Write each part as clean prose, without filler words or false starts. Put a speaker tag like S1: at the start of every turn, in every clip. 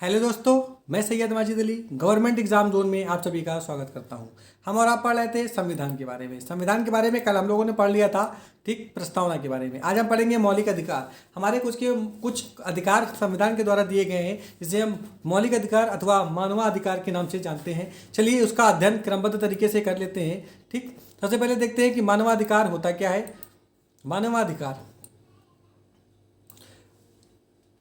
S1: Hello दोस्तों, मैं Syed Majid Ali government exam zone में आप सभी का स्वागत करता हूं। हम और आप पढ़ रहे थे संविधान के बारे में। संविधान के बारे में कल हम लोगों ने पढ़ लिया था, ठीक, प्रस्तावना के बारे में। आज हम पढ़ेंगे मौलिक अधिकार। हमारे कुछ अधिकार संविधान के द्वारा दिए गए हैं, जिसे हम मौलिक अधिकार अथवा मानवाधिकार के नाम से जानते हैं। चलिए उसका अध्ययन क्रमबद्ध तरीके से कर लेते हैं। ठीक, सबसे पहले देखते हैं कि मानवाधिकार होता क्या है।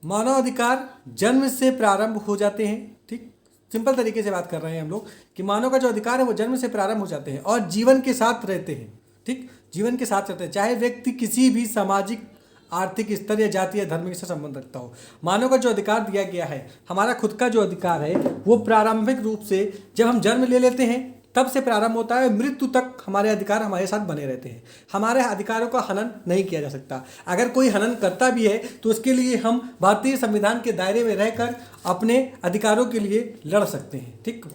S1: मानवाधिकार जन्म से प्रारंभ हो जाते हैं। ठीक, सिंपल तरीके से बात कर रहे हैं हम लोग कि मानव का जो अधिकार है वो जन्म से प्रारंभ हो जाते हैं और जीवन के साथ रहते हैं। ठीक, जीवन के साथ रहते हैं, चाहे व्यक्ति किसी भी सामाजिक, आर्थिक स्तर या जाति या धर्म से संबंध रखता हो। मानव का जो अधिकार दिया गया है, हमारा खुद का जो अधिकार है, वो प्रारंभिक रूप से जब हम जन्म ले लेते हैं तब से प्रारंभ होता है। मृत्यु तक हमारे अधिकार हमारे साथ बने रहते हैं। हमारे अधिकारों का हनन नहीं किया जा सकता। अगर कोई हनन करता भी है तो उसके लिए हम भारतीय संविधान के दायरे में रहकर अपने अधिकारों के लिए लड़ सकते हैं। ठीक,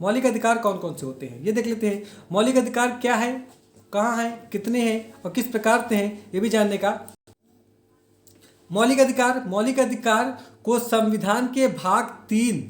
S1: मौलिक अधिकार कौन कौन से होते हैं ये देख लेते हैं। मौलिक अधिकार क्या है, कहाँ हैं, कितने हैं और किस प्रकार से हैं, ये भी जानने का। मौलिक अधिकार को संविधान के भाग 3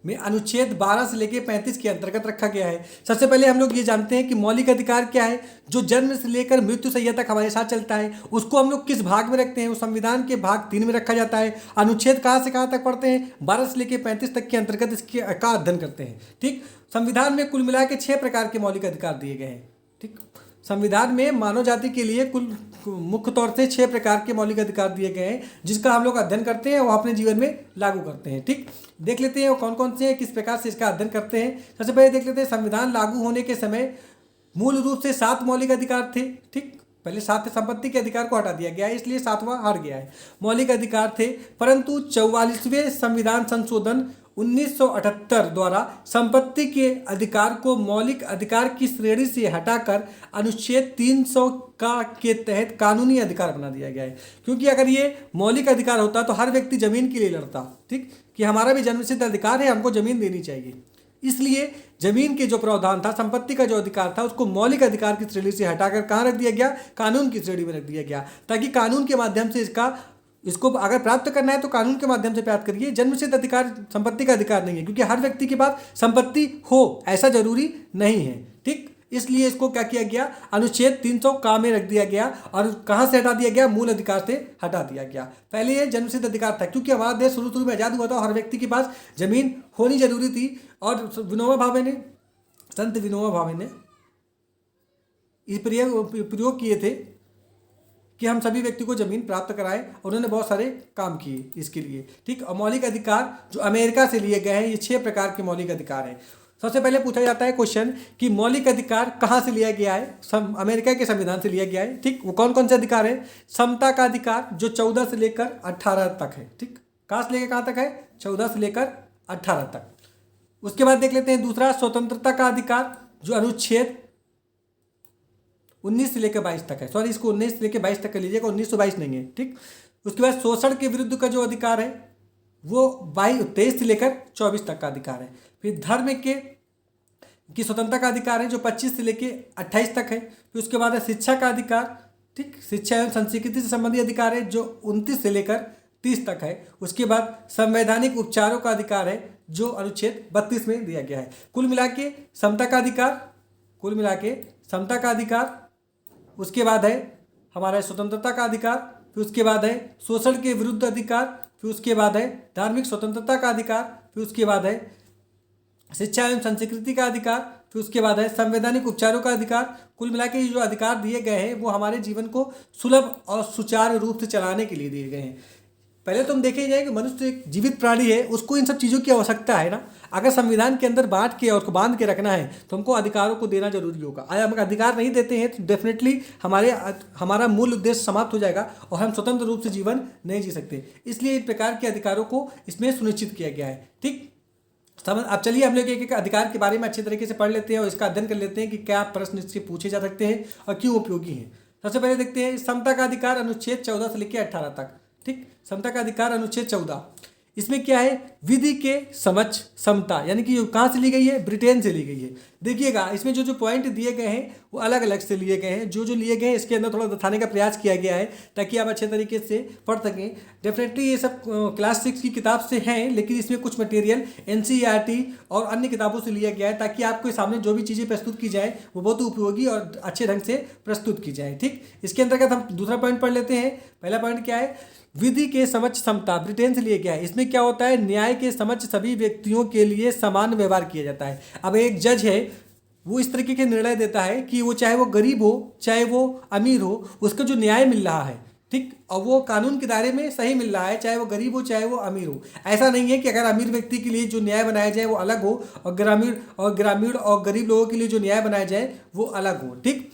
S1: में अनुच्छेद 12 से लेकर 35 के अंतर्गत रखा गया है। सबसे पहले हम लोग ये जानते हैं कि मौलिक अधिकार क्या है। जो जन्म से लेकर मृत्यु सैया तक हमारे साथ चलता है, उसको हम लोग किस भाग में रखते हैं, वो संविधान के भाग 3 में रखा जाता है। अनुच्छेद कहाँ से कहाँ तक पढ़ते हैं, 12 से लेकर 35 तक के अंतर्गत इसके का अध्ययन करते हैं। ठीक, संविधान में कुल मिला के 6 प्रकार के मौलिक अधिकार दिए गए हैं। ठीक, संविधान में मानव जाति के लिए कुल मुख्य तौर से 6 प्रकार के मौलिक अधिकार दिए गए हैं, जिसका हम लोग अध्ययन करते हैं, वो अपने जीवन में लागू करते हैं। ठीक, देख लेते हैं वो कौन कौन से हैं, किस प्रकार से इसका अध्ययन करते हैं। सबसे पहले देख लेते हैं, संविधान लागू होने के समय मूल रूप से 7 मौलिक अधिकार थे। ठीक, पहले 7 थे, संपत्ति के अधिकार को हटा दिया गया है, इसलिए 7वां हट गया है। मौलिक अधिकार थे, परंतु 44वें संविधान संशोधन 1978 द्वारा संपत्ति के अधिकार को मौलिक अधिकार की श्रेणी से हटाकर अनुच्छेद 300 के तहत कानूनी अधिकार बना दिया गया है। क्योंकि अगर ये मौलिक अधिकार होता तो हर व्यक्ति जमीन के लिए लड़ता। ठीक, कि हमारा भी जन्मसिद्ध अधिकार है, हमको जमीन देनी चाहिए। इसलिए जमीन के जो प्रावधान था, संपत्ति का जो अधिकार था, उसको मौलिक अधिकार की श्रेणी से हटाकर कहाँ रख दिया गया, कानून की श्रेणी में रख दिया गया, ताकि कानून के माध्यम से इसको अगर प्राप्त करना है तो कानून के माध्यम से प्राप्त करिए। जन्मसिद्ध अधिकार संपत्ति का अधिकार नहीं है, क्योंकि हर व्यक्ति के पास संपत्ति हो ऐसा जरूरी नहीं है। ठीक, इसलिए इसको क्या किया गया, अनुच्छेद 300 का में रख दिया गया। और कहाँ से हटा दिया गया, मूल अधिकार से हटा दिया गया। पहले ये जन्मसिद्ध अधिकार था, क्योंकि हमारा देश शुरू में आज़ाद हुआ था, हर व्यक्ति के पास जमीन होनी जरूरी थी। और संत विनोबा भावे ने इस प्रयोग किए थे कि हम सभी व्यक्ति को जमीन प्राप्त कराएं, और उन्होंने बहुत सारे काम किए इसके लिए। ठीक, और मौलिक अधिकार जो अमेरिका से लिए गए हैं, ये 6 प्रकार के मौलिक अधिकार हैं। सबसे पहले पूछा जाता है क्वेश्चन कि मौलिक अधिकार कहाँ से लिया गया है। अमेरिका के संविधान से लिया गया है। ठीक, वो कौन कौन से अधिकार है। समता का अधिकार जो 14 से लेकर 18 तक है। ठीक, कहाँ से लेकर कहाँ तक है, 14 से लेकर 18 तक। उसके बाद देख लेते हैं दूसरा, स्वतंत्रता का अधिकार जो अनुच्छेद 19 से लेकर 22 तक है। सॉरी, इसको 19 से लेकर 22 तक कर लीजिएगा, 1922 नहीं है। ठीक, उसके बाद शोषण के विरुद्ध का जो अधिकार है वो 23 से लेकर 24 तक का अधिकार है। फिर धर्म की स्वतंत्रता का अधिकार है जो 25 से लेकर 28 तक है। फिर उसके बाद है शिक्षा का अधिकार। ठीक, शिक्षा एवं संस्कृति से संबंधित अधिकार है जो 29 से लेकर 30 तक है। उसके बाद संवैधानिक उपचारों का अधिकार है जो अनुच्छेद 32 में दिया गया है। कुल मिला के समता का अधिकार, उसके बाद है हमारा स्वतंत्रता का अधिकार, फिर उसके बाद है शोषण के विरुद्ध अधिकार, फिर उसके बाद है धार्मिक स्वतंत्रता का अधिकार, फिर उसके बाद है शिक्षा एवं संस्कृति का अधिकार, फिर उसके बाद है संवैधानिक उपचारों का अधिकार। कुल मिला के जो अधिकार दिए गए हैं वो हमारे जीवन को सुलभ और सुचारू रूप से चलाने के लिए दिए गए हैं। पहले तो हम देखे जाए कि मनुष्य एक जीवित प्राणी है, उसको इन सब चीज़ों की आवश्यकता है ना। अगर संविधान के अंदर बांट के और उसको बांध के रखना है तो हमको अधिकारों को देना जरूरी होगा। अगर हम अधिकार नहीं देते हैं तो डेफिनेटली हमारा मूल उद्देश्य समाप्त हो जाएगा और हम स्वतंत्र रूप से जीवन नहीं जी सकते। इसलिए इस प्रकार के अधिकारों को इसमें सुनिश्चित किया गया है। ठीक, अब चलिए हम लोग एक एक अधिकार के बारे में अच्छे तरीके से पढ़ लेते हैं और इसका अध्ययन कर लेते हैं कि क्या प्रश्न इससे पूछे जा सकते हैं और क्यों उपयोगी हैं। सबसे पहले देखते हैं समता का अधिकार अनुच्छेद 14 से लेकर 18 तक। ठीक, समता का अधिकार अनुच्छेद 14, इसमें क्या है, विधि के समक्ष समता, यानी कि कहाँ से ली गई है, ब्रिटेन से ली गई है। देखिएगा इसमें जो जो पॉइंट दिए गए हैं वो अलग अलग से लिए गए हैं, जो जो लिए गए हैं इसके अंदर थोड़ा बताने का प्रयास किया गया है ताकि आप अच्छे तरीके से पढ़ सकें। डेफिनेटली ये सब क्लास 6 की किताब से हैं, लेकिन इसमें कुछ मटेरियल एनसीईआरटी और अन्य किताबों से लिया गया है ताकि आपके सामने जो भी चीज़ें प्रस्तुत की जाए वो बहुत उपयोगी और अच्छे ढंग से प्रस्तुत की जाए। ठीक, इसके अंतर्गत हम दूसरा पॉइंट पढ़ लेते हैं। पहला पॉइंट क्या है, विधि के समक्ष समता, ब्रिटेन से लिया गया है। इसमें क्या होता है, न्याय के समक्ष सभी व्यक्तियों के लिए समान व्यवहार किया जाता है। अब एक जज है, वो इस तरीके के निर्णय देता है कि वो चाहे वो गरीब हो चाहे वो अमीर हो, उसका जो न्याय मिल रहा है, ठीक, और वो कानून के दायरे में सही मिल रहा है, चाहे वो गरीब हो चाहे वो अमीर हो। ऐसा नहीं है कि अगर अमीर व्यक्ति के लिए जो न्याय बनाया जाए वो अलग हो और ग्रामीण और गरीब लोगों के लिए जो न्याय बनाया जाए वो अलग हो। ठीक,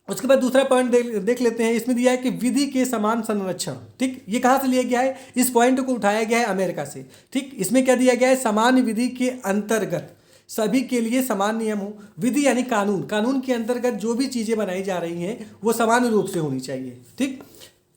S1: उसके बाद दूसरा पॉइंट देख लेते हैं। इसमें दिया है कि विधि के समान संरक्षण। ठीक, ये कहाँ से लिया गया है, इस पॉइंट को उठाया गया है अमेरिका से। ठीक, इसमें क्या दिया गया है, समान विधि के अंतर्गत सभी के लिए समान नियम हो। विधि यानी कानून, कानून के अंतर्गत जो भी चीज़ें बनाई जा रही हैं वो समान रूप से होनी चाहिए। ठीक,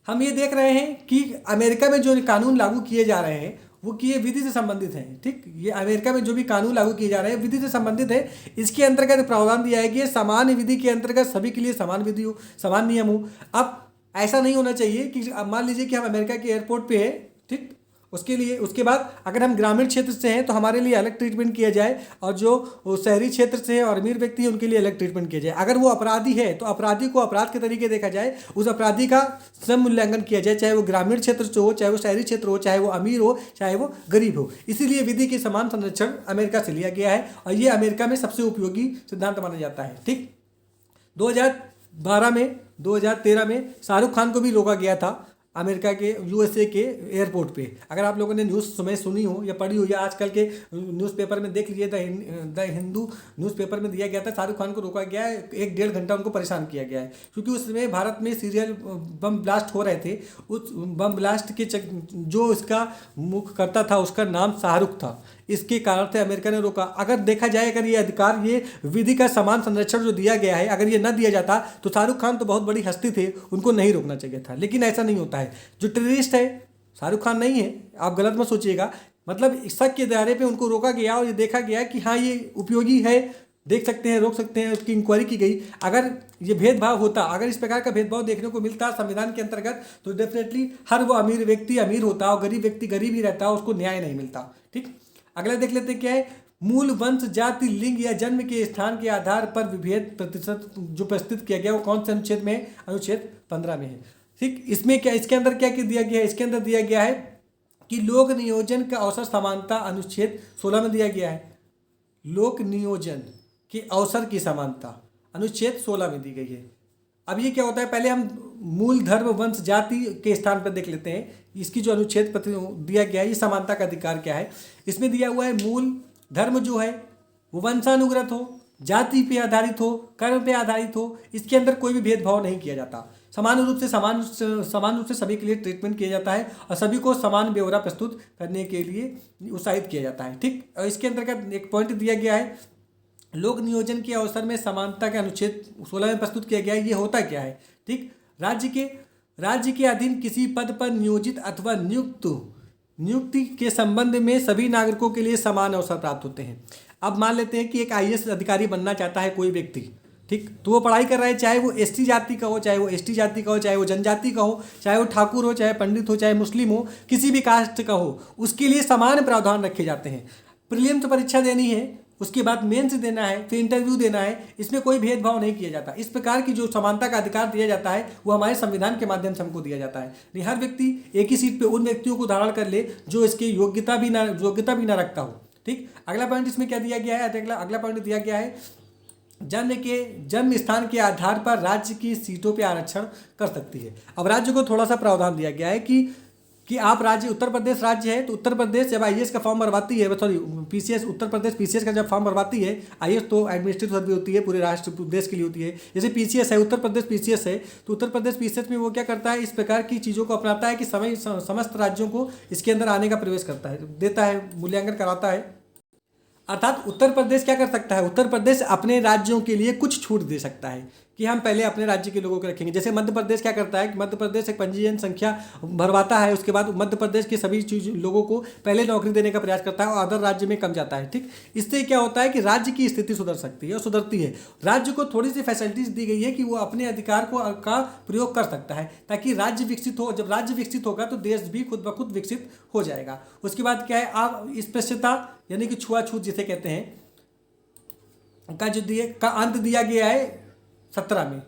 S1: हम ये देख रहे हैं कि अमेरिका में जो कानून लागू किए जा रहे हैं वो किए विधि से संबंधित हैं। ठीक, ये अमेरिका में जो भी कानून लागू किए जा रहे हैं विधि से संबंधित है। इसके अंतर्गत प्रावधान दिया है कि समान विधि के अंतर्गत सभी के लिए समान विधि हो, समान नियम हो। अब ऐसा नहीं होना चाहिए कि अब मान लीजिए कि हम अमेरिका के एयरपोर्ट पे है, ठीक, उसके लिए उसके बाद अगर हम ग्रामीण क्षेत्र से हैं तो हमारे लिए अलग ट्रीटमेंट किया जाए, और जो शहरी क्षेत्र से हैं और अमीर व्यक्ति हैं उनके लिए अलग ट्रीटमेंट किया जाए। अगर वो अपराधी है तो अपराधी को अपराध के तरीके देखा जाए, उस अपराधी का स्वयं मूल्यांकन किया जाए, चाहे वो ग्रामीण क्षेत्र से हो चाहे वो शहरी क्षेत्र हो, चाहे वो अमीर हो चाहे वो गरीब हो। इसीलिए विधि के समान संरक्षण अमेरिका से लिया गया है और ये अमेरिका में सबसे उपयोगी सिद्धांत माना जाता है। ठीक, 2013 में शाहरुख खान को भी रोका गया था अमेरिका के यूएसए के एयरपोर्ट पे। अगर आप लोगों ने न्यूज़ सुबह सुनी हो या पढ़ी हो या आजकल के न्यूज़पेपर में देख लीजिए, द हिंदू न्यूज़पेपर में दिया गया था, शाहरुख खान को रोका गया है, 1-1.5 घंटा उनको परेशान किया गया है क्योंकि उसमें भारत में सीरियल बम ब्लास्ट हो रहे थे। उस बम ब्लास्ट के जो इसका मुख्य करता था उसका नाम शाहरुख था, इसके कारण से अमेरिका ने रोका। अगर देखा जाए, अगर ये अधिकार, ये विधि का समान संरक्षण जो दिया गया है, अगर ये न दिया जाता तो शाहरुख खान तो बहुत बड़ी हस्ती थे, उनको नहीं रोकना चाहिए था। लेकिन ऐसा नहीं होता है। जो टेररिस्ट है शाहरुख खान नहीं है, आप गलत मत सोचिएगा। मतलब शक के दायरे पे उनको रोका गया और ये देखा गया कि हाँ ये उपयोगी है, देख सकते हैं, रोक सकते हैं, उसकी इंक्वायरी की गई। अगर ये भेदभाव होता, अगर इस प्रकार का भेदभाव देखने को मिलता संविधान के अंतर्गत, तो डेफिनेटली हर वो अमीर व्यक्ति अमीर होता और गरीब व्यक्ति गरीब ही रहता, उसको न्याय नहीं मिलता। ठीक, अगला देख लेते हैं क्या है, मूल वंश जाति लिंग या जन्म के स्थान के आधार पर विभेद प्रतिशत जो प्रस्तुत किया गया वो कौन से अनुच्छेद में है, अनुच्छेद 15 में है। ठीक, इसमें क्या, इसके अंदर क्या दिया गया है, इसके अंदर दिया गया है कि लोक नियोजन का अवसर समानता अनुच्छेद 16 में दिया गया है। लोक नियोजन के अवसर की समानता अनुच्छेद 16 में दी गई है। अब ये क्या होता है, पहले हम मूल धर्म वंश जाति के स्थान पर देख लेते हैं। इसकी जो अनुच्छेद दिया गया है, ये समानता का अधिकार क्या है। इसमें दिया हुआ है मूल धर्म जो है वो वंशानुगत हो, जाति पे आधारित हो, कर्म पे आधारित हो, इसके अंदर कोई भी भेदभाव नहीं किया जाता। समान रूप से सभी के लिए ट्रीटमेंट किया जाता है और सभी को समान ब्यौरा प्रस्तुत करने के लिए उत्साहित किया जाता है। ठीक, और इसके अंतर्गत एक पॉइंट दिया गया है, लोक नियोजन के अवसर में समानता के अनुच्छेद 16 में प्रस्तुत किया गया है। ये होता क्या है, ठीक, राज्य के अधीन किसी पद पर नियोजित अथवा नियुक्ति के संबंध में सभी नागरिकों के लिए समान अवसर प्राप्त होते हैं। अब मान लेते हैं कि एक आईएएस अधिकारी बनना चाहता है कोई व्यक्ति, ठीक, तो वो पढ़ाई कर रहा है, चाहे वो एसटी जाति का हो, चाहे वो एसटी जाति का हो, चाहे वो जनजाति का हो, चाहे वो ठाकुर हो, चाहे पंडित हो, चाहे मुस्लिम हो, किसी भी कास्ट का हो, उसके लिए समान प्रावधान रखे जाते हैं। प्रीलिम्स परीक्षा देनी है, उसके बाद मेंस देना है, फिर इंटरव्यू देना है, इसमें कोई भेदभाव नहीं किया जाता। इस प्रकार की जो समानता का अधिकार दिया जाता है वो हमारे संविधान के माध्यम से हमको दिया जाता है। नहीं, हर व्यक्ति एक ही सीट पे उन व्यक्तियों को धारण कर ले जो इसकी योग्यता भी ना रखता हो। ठीक, अगला पॉइंट इसमें क्या दिया गया है, अगला पॉइंट दिया गया है, जन्म स्थान के आधार पर राज्य की सीटों पर आरक्षण कर सकती है। अब राज्य को थोड़ा सा प्रावधान दिया गया है कि आप राज्य, उत्तर प्रदेश राज्य है तो उत्तर प्रदेश जब आईएएस का फॉर्म भरवाती है, sorry PCS, Uttar Pradesh PCS का जब फॉर्म भरवाती है, आईएएस तो एडमिनिस्ट्रेटिव सर्विस होती है, पूरे राष्ट्र देश के लिए होती है। जैसे पीसीएस है, उत्तर प्रदेश पीसीएस है, तो उत्तर प्रदेश पीसीएस में वो क्या करता है, इस प्रकार की चीज़ों को अपनाता है कि समस्त राज्यों को इसके अंदर आने का प्रवेश करता है, देता है, मूल्यांकन कराता है। अर्थात उत्तर प्रदेश क्या कर सकता है, उत्तर प्रदेश अपने राज्यों के लिए कुछ छूट दे सकता है कि हम पहले अपने राज्य के लोगों को रखेंगे। जैसे मध्य प्रदेश क्या करता है कि मध्य प्रदेश एक पंजीयन संख्या भरवाता है, उसके बाद मध्य प्रदेश के सभी लोगों को पहले नौकरी देने का प्रयास करता है और अदर राज्य में कम जाता है। ठीक, इससे क्या होता है कि राज्य की स्थिति सुधर सकती है और सुधरती है। राज्य को थोड़ी सी फैसिलिटीज दी गई है कि वो अपने अधिकार का प्रयोग कर सकता है ताकि राज्य विकसित हो। जब राज्य विकसित होगा तो देश भी खुद ब खुद विकसित हो जाएगा। उसके बाद क्या है, आप स्पृश्यता यानी कि छुआछूत जिसे कहते हैं का अंत दिया गया है 17 में।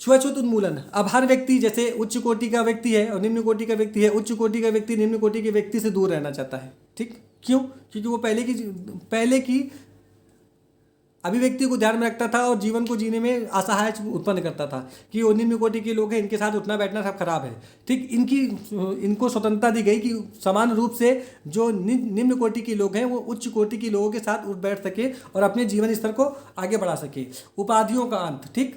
S1: छुआछूत उन्मूलन, अब हर व्यक्ति जैसे उच्च कोटि का व्यक्ति है और निम्न कोटि का व्यक्ति है, उच्च कोटि का व्यक्ति निम्न कोटि के व्यक्ति से दूर रहना चाहता है। ठीक, क्यों? क्योंकि वो पहले की अभिव्यक्ति को ध्यान में रखता था और जीवन को जीने में असहाय उत्पन्न करता था कि वो निम्न कोटि के लोग हैं, इनके साथ उठना बैठना सब खराब है। ठीक, इनको स्वतंत्रता दी गई कि समान रूप से जो निम्न कोटि के लोग हैं वो उच्च कोटि के लोगों के साथ उठ बैठ सके और अपने जीवन स्तर को आगे बढ़ा सके। उपाधियों का अंत, ठीक,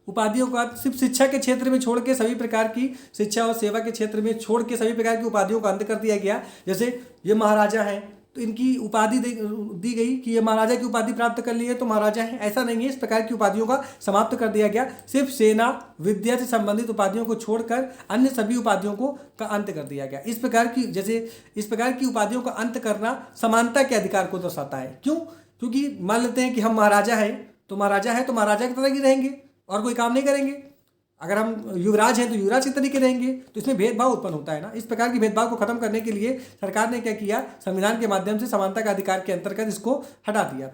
S1: उपाधियों का सिर्फ शिक्षा के क्षेत्र में छोड़ के सभी प्रकार की शिक्षा और सेवा के क्षेत्र में छोड़ के सभी प्रकार की उपाधियों का अंत कर दिया गया। जैसे ये महाराजा हैं तो इनकी उपाधि दी गई कि ये महाराजा की उपाधि प्राप्त कर ली है तो महाराजा हैं, ऐसा नहीं है। इस प्रकार की उपाधियों का समाप्त कर दिया गया। सिर्फ सेना विद्या से संबंधित उपाधियों को छोड़कर अन्य सभी उपाधियों का अंत कर दिया गया। इस प्रकार की उपाधियों का अंत करना समानता के अधिकार को दर्शाता है। क्यों? क्योंकि मान लेते हैं कि हम महाराजा हैं तो महाराजा की तरह ही रहेंगे और कोई काम नहीं करेंगे। अगर हम युवराज हैं तो युवराज के तरीके रहेंगे, तो इसमें भेदभाव उत्पन्न होता है ना। इस प्रकार की भेदभाव को खत्म करने के लिए सरकार ने क्या किया, संविधान के माध्यम से समानता का अधिकार के अंतर्गत इसको हटा दिया।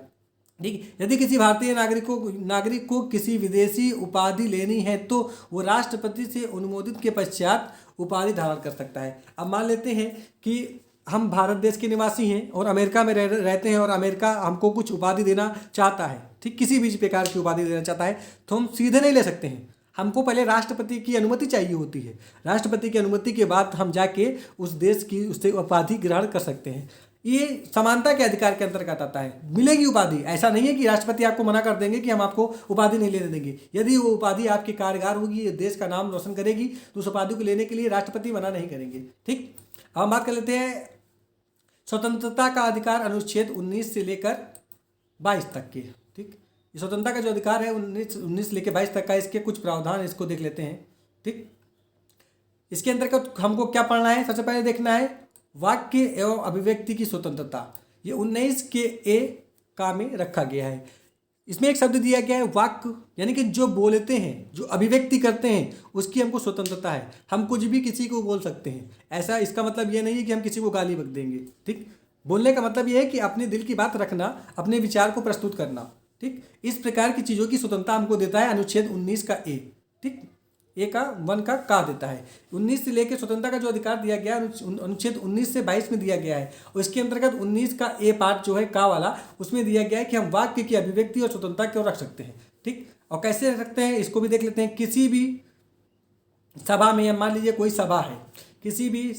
S1: ठीक, यदि किसी भारतीय नागरिक को किसी विदेशी उपाधि लेनी है तो वो राष्ट्रपति से अनुमोदित के पश्चात उपाधि धारण कर सकता है। अब मान लेते हैं कि हम भारत देश के निवासी हैं और अमेरिका में रहते हैं और अमेरिका हमको कुछ उपाधि देना चाहता है। ठीक, किसी भी प्रकार की उपाधि देना चाहता है तो हम सीधे नहीं ले सकते हैं, हमको पहले राष्ट्रपति की अनुमति चाहिए होती है। राष्ट्रपति की अनुमति के बाद हम जाके उस देश की उससे उपाधि ग्रहण कर सकते हैं। ये समानता के अधिकार के अंतर्गत आता है, मिलेगी उपाधि। ऐसा नहीं है कि राष्ट्रपति आपको मना कर देंगे कि हम आपको उपाधि नहीं लेने देंगे। यदि वो उपाधि आपके कारगर होगी, ये देश का नाम रोशन करेगी, तो उस उपाधि को लेने के लिए राष्ट्रपति मना नहीं करेंगे। ठीक, अब हम बात कर लेते हैं स्वतंत्रता का अधिकार, अनुच्छेद 19 से लेकर 22 तक के। ठीक, स्वतंत्रता का जो अधिकार है 19 लेकर 22 तक का, इसके कुछ प्रावधान इसको देख लेते हैं। ठीक, इसके अंतर्गत हमको क्या पढ़ना है, सबसे पहले देखना है वाक्य एवं अभिव्यक्ति की स्वतंत्रता। ये 19 के ए का में रखा गया है। इसमें एक शब्द दिया गया है वाक्य, यानी कि जो बोलते हैं, जो अभिव्यक्ति करते हैं, उसकी हमको स्वतंत्रता है। हम कुछ भी किसी को बोल सकते हैं। ऐसा, इसका मतलब ये नहीं है कि हम किसी को गाली बक देंगे। ठीक, बोलने का मतलब ये है कि अपने दिल की बात रखना, अपने विचार को प्रस्तुत करना। ठीक, इस प्रकार की चीज़ों की स्वतंत्रता हमको देता है अनुच्छेद 19 का ए। ठीक, ए का 1 का देता है। 19 से लेकर स्वतंत्रता का जो अधिकार दिया गया है अनुच्छेद 19 से 22 में दिया गया है, और इसके अंतर्गत 19 का ए पार्ट जो है का वाला, उसमें दिया गया है कि हम वाक्य की अभिव्यक्ति और स्वतंत्रता क्यों रख सकते हैं। ठीक, और कैसे रख सकते हैं इसको भी देख लेते हैं। किसी भी सभा में, मान लीजिए कोई सभा है, किसी भी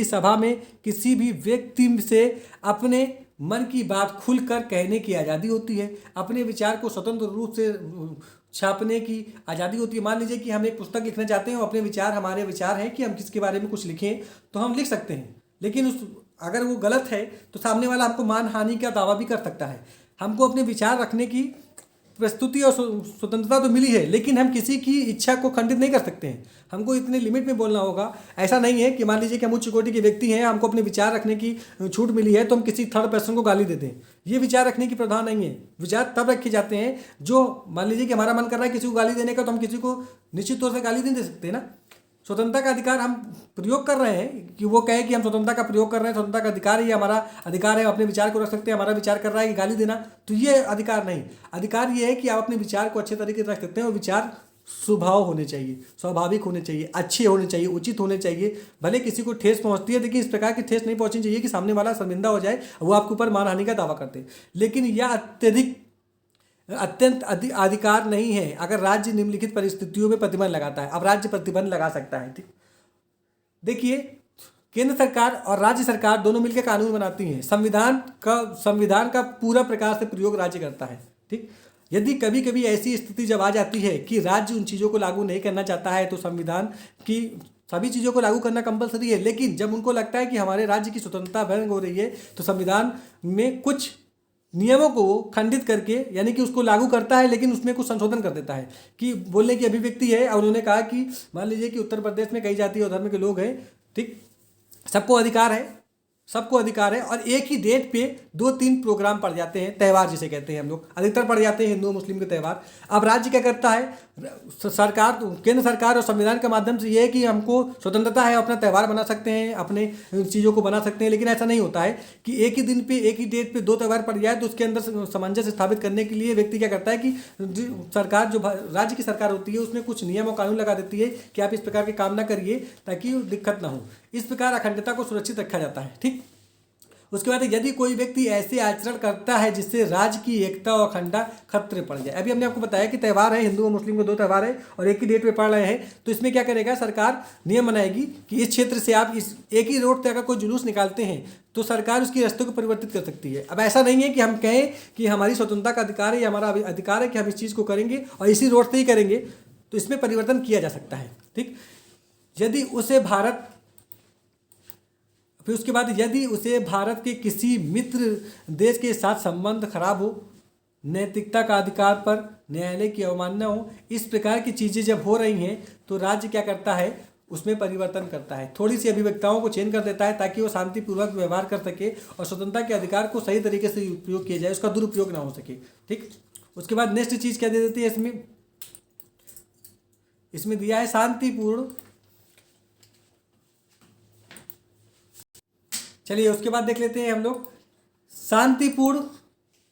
S1: सभा में किसी भी व्यक्ति से अपने मन की बात खुलकर कहने की आज़ादी होती है, अपने विचार को स्वतंत्र रूप से छापने की आज़ादी होती है। मान लीजिए कि हम एक पुस्तक लिखना चाहते हैं और अपने विचार, हमारे विचार हैं कि हम किसके बारे में कुछ लिखें, तो हम लिख सकते हैं। लेकिन अगर वो गलत है तो सामने वाला हमको मानहानि का दावा भी कर सकता है। हमको अपने विचार रखने की प्रस्तुति और स्वतंत्रता तो मिली है, लेकिन हम किसी की इच्छा को खंडित नहीं कर सकते हैं। हमको इतने लिमिट में बोलना होगा। ऐसा नहीं है कि मान लीजिए कि हम उच्च कोटि के व्यक्ति हैं, हमको अपने विचार रखने की छूट मिली है तो हम किसी थर्ड पर्सन को गाली दे दें। ये विचार रखने की प्रावधान नहीं है। विचार तब रखे जाते हैं जो, मान लीजिए कि हमारा मन कर रहा है किसी को गाली देने का, तो हम किसी को निश्चित तौर से गाली नहीं दे सकते ना। स्वतंत्रता का अधिकार हम प्रयोग कर रहे हैं कि वो कहे कि हम स्वतंत्रता का प्रयोग कर रहे हैं, स्वतंत्रता का अधिकार ही हमारा अधिकार है, अपने विचार को रख सकते हैं। हमारा विचार कर रहा है कि गाली देना, तो ये अधिकार नहीं। अधिकार ये है कि आप अपने विचार को अच्छे तरीके से रख सकते हैं और विचार स्वभाव होने चाहिए, स्वाभाविक होने चाहिए, अच्छे होने चाहिए, उचित होने चाहिए। भले किसी को ठेस पहुंचती है, लेकिन इस प्रकार की ठेस नहीं पहुंचनी चाहिए कि सामने वाला शर्मिंदा हो जाए, वो आपके ऊपर मानहानि का दावा करते हैं। लेकिन यह अत्यंत अधिकार नहीं है अगर राज्य निम्नलिखित परिस्थितियों में प्रतिबंध लगाता है। अब राज्य प्रतिबंध लगा सकता है। ठीक, देखिए, केंद्र सरकार और राज्य सरकार दोनों मिलकर कानून बनाती हैं। संविधान का पूरा प्रकार से प्रयोग राज्य करता है। ठीक, यदि कभी कभी ऐसी स्थिति जब आ जाती है कि राज्य उन चीज़ों को लागू नहीं करना चाहता है, तो संविधान की सभी चीज़ों को लागू करना कंपलसरी है। लेकिन जब उनको लगता है कि हमारे राज्य की स्वतंत्रता भंग हो रही है, तो संविधान में कुछ नियमों को खंडित करके, यानी कि उसको लागू करता है लेकिन उसमें कुछ संशोधन कर देता है। कि बोलने की अभिव्यक्ति है और उन्होंने कहा कि मान लीजिए कि उत्तर प्रदेश में कई जाति और धर्म के लोग हैं, ठीक, सबको अधिकार है और एक ही डेट पे 2-3 प्रोग्राम पड़ जाते हैं, त्यौहार जिसे कहते हैं हम लोग, अधिकतर पड़ जाते हैं हिंदू मुस्लिम के त्यौहार। अब राज्य क्या करता है, सरकार, केंद्र सरकार और संविधान के माध्यम से ये है कि हमको स्वतंत्रता है, अपना त्यौहार बना सकते हैं, अपने चीज़ों को बना सकते हैं, लेकिन ऐसा नहीं होता है कि एक ही दिन पे एक ही डेट पे 2 त्यौहार पड़ जाए। तो उसके अंदर सामंजस्य स्थापित करने के लिए व्यक्ति क्या करता है कि सरकार, जो राज्य की सरकार होती है, उसमें कुछ नियम और कानून लगा देती है कि आप इस प्रकार के काम ना करिए ताकि दिक्कत ना हो। इस प्रकार अखंडता को सुरक्षित रखा जाता है, ठीक। उसके बाद यदि कोई व्यक्ति ऐसे आचरण करता है जिससे राज्य की एकता और अखंडता खतरे पड़ जाए, अभी हमने आपको बताया कि त्यौहार है, हिंदू और मुस्लिम के 2 त्यौहार है और एक ही डेट पे पड़ रहे हैं, तो इसमें क्या करेगा, सरकार नियम बनाएगी कि इस क्षेत्र से आप इस एक ही रोड पे अगर कोई जुलूस निकालते हैं तो सरकार उसकी रास्तों को परिवर्तित कर सकती है। अब ऐसा नहीं है कि हम कहें कि हमारी स्वतंत्रता का अधिकार है या हमारा अधिकार है कि हम इस चीज़ को करेंगे और इसी रोड से ही करेंगे, तो इसमें परिवर्तन किया जा सकता है, ठीक। यदि उसे भारत फिर उसके बाद यदि उसे भारत के किसी मित्र देश के साथ संबंध खराब हो, नैतिकता का अधिकार पर न्यायालय की अवमानना हो, इस प्रकार की चीज़ें जब हो रही हैं तो राज्य क्या करता है, उसमें परिवर्तन करता है, थोड़ी सी अभिव्यक्ताओं को चेंज कर देता है ताकि वो शांतिपूर्वक व्यवहार कर सके और स्वतंत्रता के अधिकार को सही तरीके से उपयोग किया जाए, उसका दुरुपयोग ना हो सके, ठीक। उसके बाद नेक्स्ट चीज़ क्या दे देती है, इसमें दिया है शांतिपूर्ण, चलिए उसके बाद देख लेते हैं हम लोग शांतिपूर्ण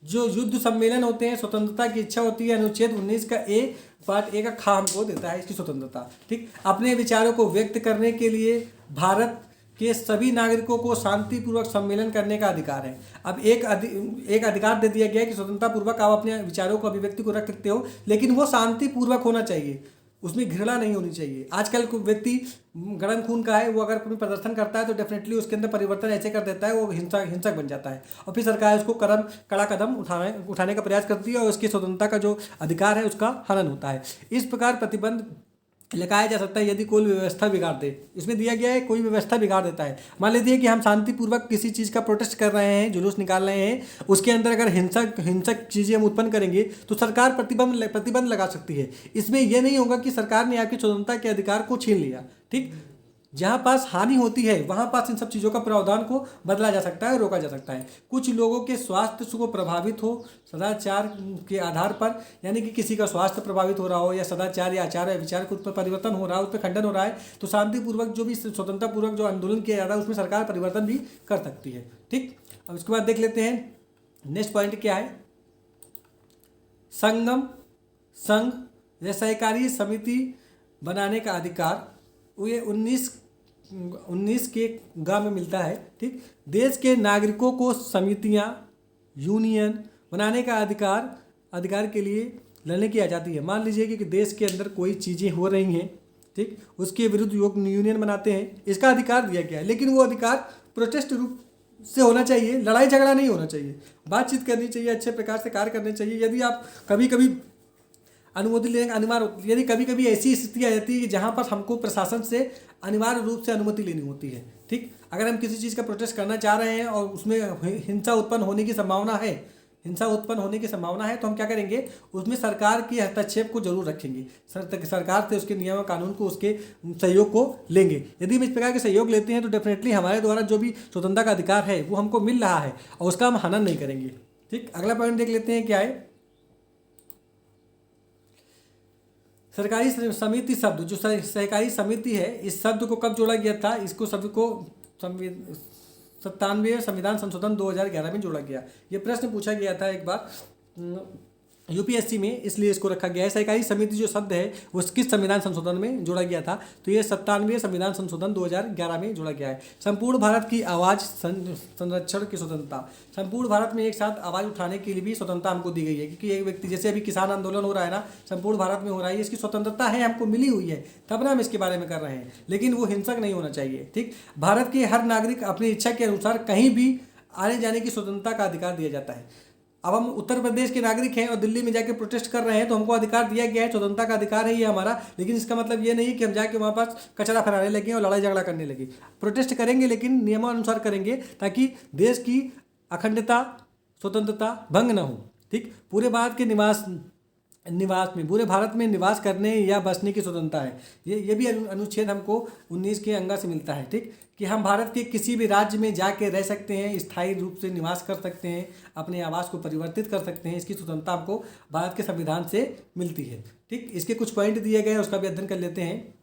S1: जो युद्ध सम्मेलन होते हैं, स्वतंत्रता की इच्छा होती है, अनुच्छेद 19 का पार्ट 1 का खा हमको देता है इसकी स्वतंत्रता, ठीक। अपने विचारों को व्यक्त करने के लिए भारत के सभी नागरिकों को शांतिपूर्वक सम्मेलन करने का अधिकार है। अब एक अधिकार दे दिया गया है कि स्वतंत्रतापूर्वक आप अपने विचारों को, अभिव्यक्ति को रख सकते हो, लेकिन वो शांतिपूर्वक होना चाहिए, उसमें घृणा नहीं होनी चाहिए। आजकल कोई व्यक्ति गरम खून का है, वो अगर कोई प्रदर्शन करता है तो डेफिनेटली उसके अंदर परिवर्तन ऐसे कर देता है, वो हिंसक बन जाता है और फिर सरकार उसको कड़ा कदम उठाने का प्रयास करती है और उसकी स्वतंत्रता का जो अधिकार है उसका हनन होता है। इस प्रकार प्रतिबंध लगाया जा सकता है यदि कोई व्यवस्था बिगाड़ दे। इसमें दिया गया है कोई व्यवस्था बिगाड़ देता है, मान लीजिए कि हम शांतिपूर्वक किसी चीज़ का प्रोटेस्ट कर रहे हैं, जुलूस निकाल रहे हैं, उसके अंदर अगर हिंसक चीज़ें हम उत्पन्न करेंगे तो सरकार प्रतिबंध लगा सकती है। इसमें यह नहीं होगा कि सरकार ने आपकी स्वतंत्रता के अधिकार को छीन लिया, ठीक। जहाँ पास हानि होती है वहाँ पास इन सब चीज़ों का प्रावधान को बदला जा सकता है, रोका जा सकता है। कुछ लोगों के स्वास्थ्य को प्रभावित हो सदाचार के आधार पर, यानी कि किसी का स्वास्थ्य प्रभावित हो रहा हो या सदाचार या आचार या विचार के उस पर परिवर्तन हो रहा है, उस पर खंडन हो रहा है, तो शांतिपूर्वक जो भी स्वतंत्रतापूर्वक जो आंदोलन किया जा रहा है उसमें सरकार परिवर्तन भी कर सकती है, ठीक। अब उसके बाद देख लेते हैं नेक्स्ट पॉइंट क्या है, संघ या सहकारी समिति बनाने का अधिकार, ये 19 के गा में मिलता है, ठीक। देश के नागरिकों को समितियां, यूनियन बनाने का अधिकार के लिए लड़ने की आज़ादी है। मान लीजिए कि देश के अंदर कोई चीज़ें हो रही हैं, ठीक, उसके विरुद्ध यूनियन बनाते हैं, इसका अधिकार दिया गया है, लेकिन वो अधिकार प्रोटेस्ट रूप से होना चाहिए, लड़ाई झगड़ा नहीं होना चाहिए, बातचीत करनी चाहिए, अच्छे प्रकार से कार्य करने चाहिए। यदि आप कभी अनुमति लेने का अनिवार्य होती है, यदि कभी कभी ऐसी स्थिति आ जाती है कि जहाँ पर हमको प्रशासन से अनिवार्य रूप से अनुमति लेनी होती है, ठीक। अगर हम किसी चीज़ का प्रोटेस्ट करना चाह रहे हैं और उसमें हिंसा उत्पन्न होने की संभावना है तो हम क्या करेंगे, उसमें सरकार की हस्तक्षेप को जरूर रखेंगे, सरकार से उसके नियम और कानून को, उसके सहयोग को लेंगे। यदि हम इस प्रकार के सहयोग लेते हैं तो डेफिनेटली हमारे द्वारा जो भी स्वतंत्रता का अधिकार है वो हमको मिल रहा है और उसका हम हनन नहीं करेंगे, ठीक। अगला पॉइंट देख लेते हैं क्या है, सरकारी समिति शब्द, जो सहकारी समिति है, इस शब्द को कब जोड़ा गया था, इसको शब्द को 97वें संविधान संशोधन 2011 में जोड़ा गया। ये प्रश्न पूछा गया था एक बार यूपीएससी में, इसलिए इसको रखा गया है। सहकारी समिति जो शब्द है वो किस संविधान संशोधन में जोड़ा गया था, तो ये 97वें संविधान संशोधन 2011 में जोड़ा गया है। संपूर्ण भारत की आवाज़ संरक्षण की स्वतंत्रता, संपूर्ण भारत में एक साथ आवाज़ उठाने के लिए भी स्वतंत्रता हमको दी गई है, क्योंकि एक व्यक्ति, जैसे अभी किसान आंदोलन हो रहा है ना, संपूर्ण भारत में हो रहा है, इसकी स्वतंत्रता है, हमको मिली हुई है, तब ना हम इसके बारे में कर रहे हैं, लेकिन वो हिंसक नहीं होना चाहिए, ठीक। भारत के हर नागरिक अपनी इच्छा के अनुसार कहीं भी आने जाने की स्वतंत्रता का अधिकार दिया जाता है। अब हम उत्तर प्रदेश के नागरिक हैं और दिल्ली में जाके प्रोटेस्ट कर रहे हैं तो हमको अधिकार दिया गया है, स्वतंत्रता का अधिकार है ये हमारा, लेकिन इसका मतलब ये नहीं कि हम जाके वहाँ पास कचरा फैलाने लगे और लड़ाई झगड़ा करने लगे। प्रोटेस्ट करेंगे लेकिन नियमानुसार करेंगे, ताकि देश की अखंडता, स्वतंत्रता भंग न हो। ठीक, पूरे भारत के पूरे भारत में निवास करने या बसने की स्वतंत्रता है। ये भी अनुच्छेद हमको 19 के अंगा से मिलता है। ठीक, कि हम भारत के किसी भी राज्य में जाके रह सकते हैं, स्थायी रूप से निवास कर सकते हैं, अपने आवास को परिवर्तित कर सकते हैं। इसकी स्वतंत्रता हमको भारत के संविधान से मिलती है। ठीक, इसके कुछ पॉइंट दिए गए हैं, उसका भी अध्ययन कर लेते हैं।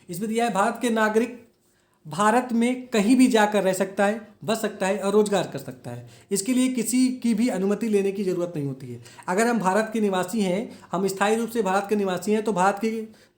S1: इसमें दिया है भारत के नागरिक भारत में कहीं भी जाकर रह सकता है, बस सकता है और रोजगार कर सकता है। इसके लिए किसी की भी अनुमति लेने की ज़रूरत नहीं होती है। अगर हम भारत के निवासी हैं, हम स्थायी रूप से भारत के निवासी हैं, तो भारत के